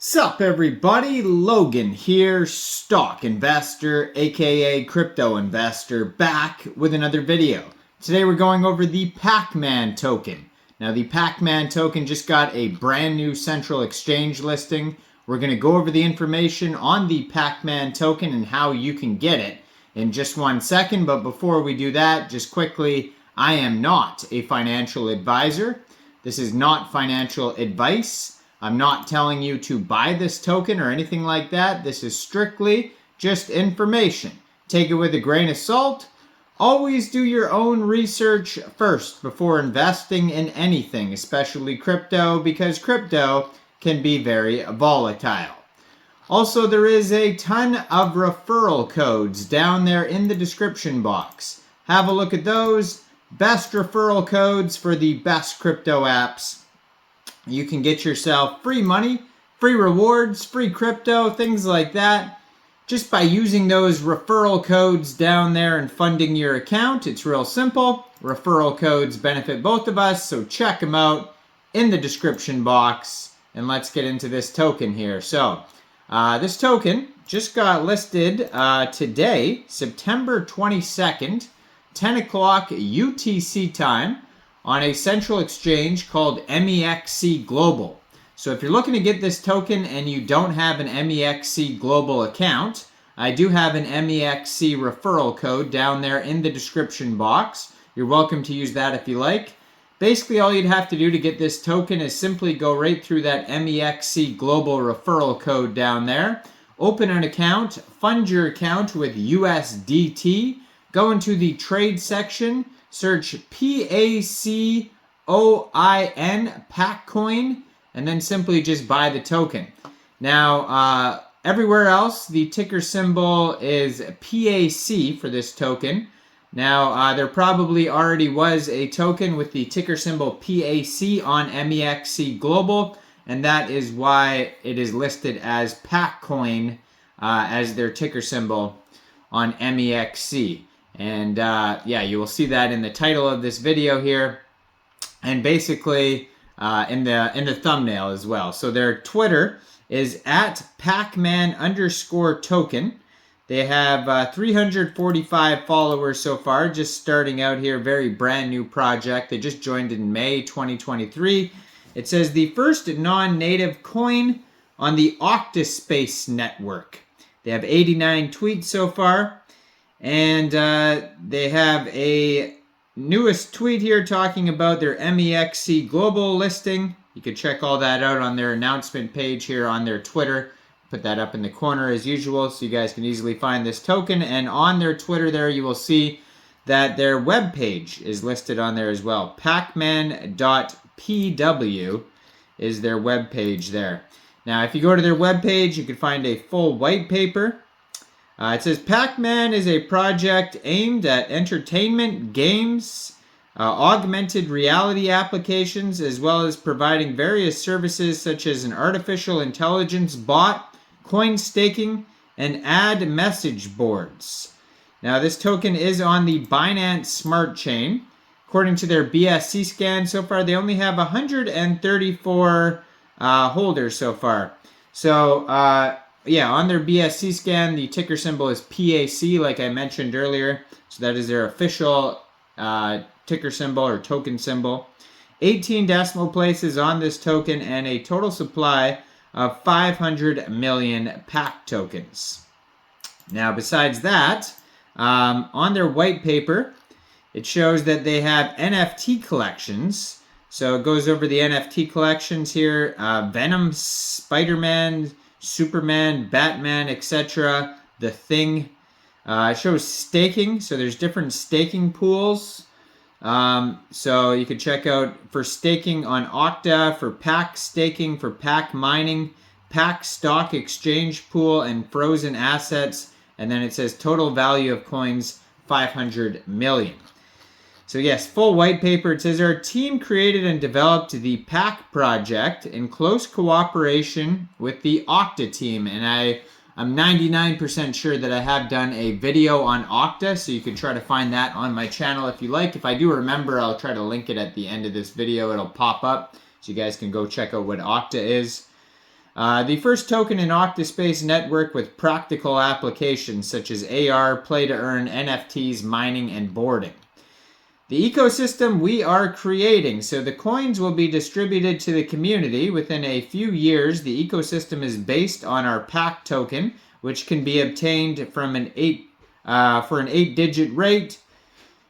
Sup everybody, Logan here, stock investor aka crypto investor, back with another video. Today we're going over the Pacman token. Now the Pacman token just got a brand new central exchange listing. We're going to go over the information on the Pacman token and how you can get it in just 1 second. But before we do that, just quickly, I am not a financial advisor. This is not financial advice. I'm not telling you to buy this token or anything like that. This is strictly just information. Take it with a grain of salt. Always do your own research first before investing in anything, especially crypto, because crypto can be very volatile. Also, there is a ton of referral codes down there in the description box. Have a look at those. Best referral codes for the best crypto apps. You can get yourself free money, free rewards, free crypto, things like that, just by using those referral codes down there and funding your account. It's real simple. Referral codes benefit both of us, so check them out in the description box. And let's get into this token here. So, this token just got listed today, September 22nd, 10 o'clock UTC time, on a central exchange called Mexc Global. So if you're looking to get this token and you don't have an Mexc Global account, I do have an Mexc referral code down there in the description box. You're welcome to use that if you like. Basically, all you'd have to do to get this token is simply go right through that Mexc Global referral code down there, open an account, fund your account with USDT, go into the trade section, search Pacoin, Pacoin, and then simply just buy the token. Now, everywhere else, the ticker symbol is PAC for this token. Now, there probably already was a token with the ticker symbol PAC on Mexc Global, and that is why it is listed as Pacoin as their ticker symbol on Mexc. And yeah, you will see that in the title of this video here, and basically in the thumbnail as well. So their Twitter is at Pacman_token. They have 345 followers so far, just starting out here, very brand new project. They just joined in May 2023. It says the first non-native coin on the Octaspace network. They have 89 tweets so far. And they have a newest tweet here talking about their Mexc Global listing. You can check all that out on their announcement page here on their Twitter. Put that up in the corner as usual so you guys can easily find this token. And on their Twitter there you will see that their web page is listed on there as well. Pacman.pw is their web page there. Now if you go to their web page, you can find a full white paper. It says Pacman is a project aimed at entertainment, games, augmented reality applications, as well as providing various services such as an artificial intelligence bot, coin staking, and ad message boards. Now this token is on the Binance Smart Chain. According to their BSC scan so far, they only have 134 holders so far. So, yeah, on their BSC scan, the ticker symbol is PAC, like I mentioned earlier. So that is their official ticker symbol or token symbol. 18 decimal places on this token and a total supply of 500 million PAC tokens. Now, besides that, on their white paper, it shows that they have NFT collections. So it goes over the NFT collections here. Venom, Spider-Man, Superman, Batman, etc. The Thing. It shows staking, so there's different staking pools. So you could check out for staking on Octa, for Pac staking, for Pac mining, Pac stock exchange pool, and frozen assets. And then it says total value of coins 500 million. So yes, full white paper. It says our team created and developed the Pac project in close cooperation with the Octa team. And I'm 99% sure that I have done a video on Octa, so you can try to find that on my channel if you like. If I do remember, I'll try to link it at the end of this video. It'll pop up, so you guys can go check out what Octa is. The first token in Octaspace network with practical applications such as AR, play-to-earn, NFTs, mining, and boarding. The ecosystem we are creating. So the coins will be distributed to the community within a few years. The ecosystem is based on our PAC token, which can be obtained from for an 8-digit rate.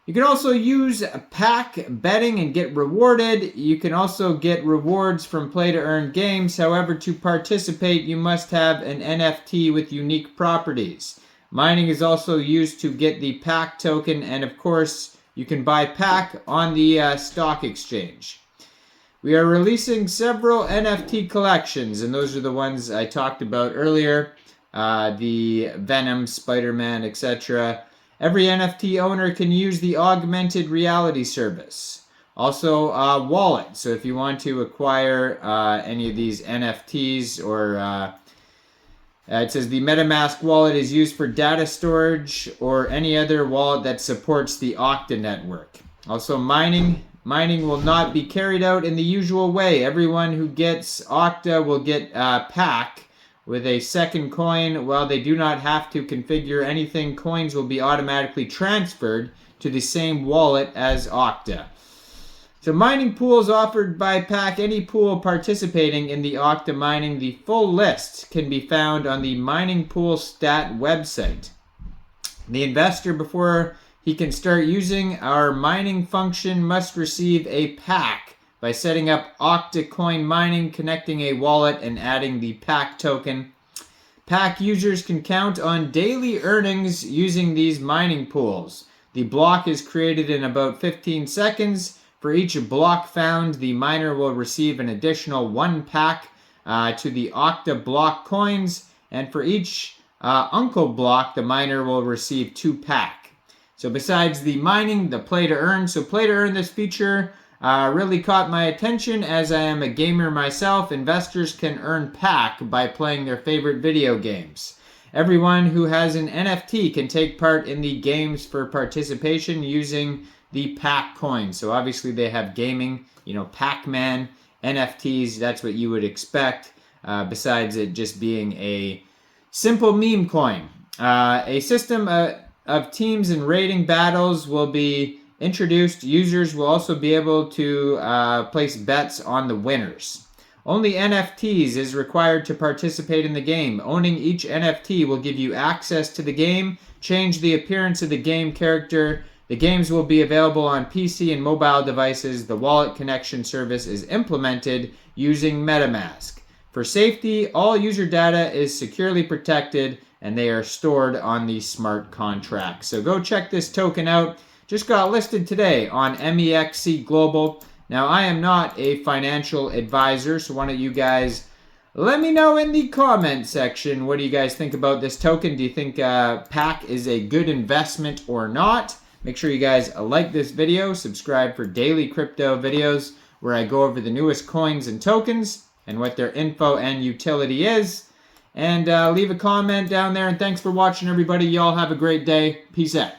You can also use PAC betting and get rewarded. You can also get rewards from play-to-earn games. However, to participate, you must have an NFT with unique properties. Mining is also used to get the PAC token, and of course, you can buy PAC on the stock exchange. We are releasing several NFT collections, and those are the ones I talked about earlier. The Venom, Spider-Man, etc. Every NFT owner can use the augmented reality service. Also, wallet. So if you want to acquire any of these NFTs, or it says the MetaMask wallet is used for data storage or any other wallet that supports the Octa network. Also, mining will not be carried out in the usual way. Everyone who gets Octa will get PAC with a second coin. While they do not have to configure anything, coins will be automatically transferred to the same wallet as Octa. So mining pools offered by PAC. Any pool participating in the Octa mining, the full list can be found on the Mining Pool Stat website. The investor, before he can start using our mining function, must receive a PAC by setting up Octa coin mining, connecting a wallet, and adding the PAC token. PAC users can count on daily earnings using these mining pools. The block is created in about 15 seconds. For each block found, the miner will receive an additional 1 PAC to the Octa block coins, and for each Uncle block, the miner will receive 2 PAC. So besides the mining, the play to earn. So play to earn, this feature really caught my attention as I am a gamer myself. Investors can earn PAC by playing their favorite video games. Everyone who has an NFT can take part in the games for participation using the PAC coin. So obviously they have gaming, Pacman, NFTs, that's what you would expect, besides it just being a simple meme coin. A system of teams and rating battles will be introduced. Users will also be able to place bets on the winners. Only NFTs is required to participate in the game. Owning each NFT will give you access to the game, change the appearance of the game character. The games will be available on PC and mobile devices. The wallet connection service is implemented using MetaMask. For safety, all user data is securely protected and they are stored on the smart contract. So go check this token out. Just got listed today on Mexc Global. Now, I am not a financial advisor, so why don't you guys let me know in the comment section, what do you guys think about this token? Do you think PAC is a good investment or not? Make sure you guys like this video, subscribe for daily crypto videos where I go over the newest coins and tokens and what their info and utility is. And leave a comment down there. And thanks for watching, everybody. Y'all have a great day. Peace out.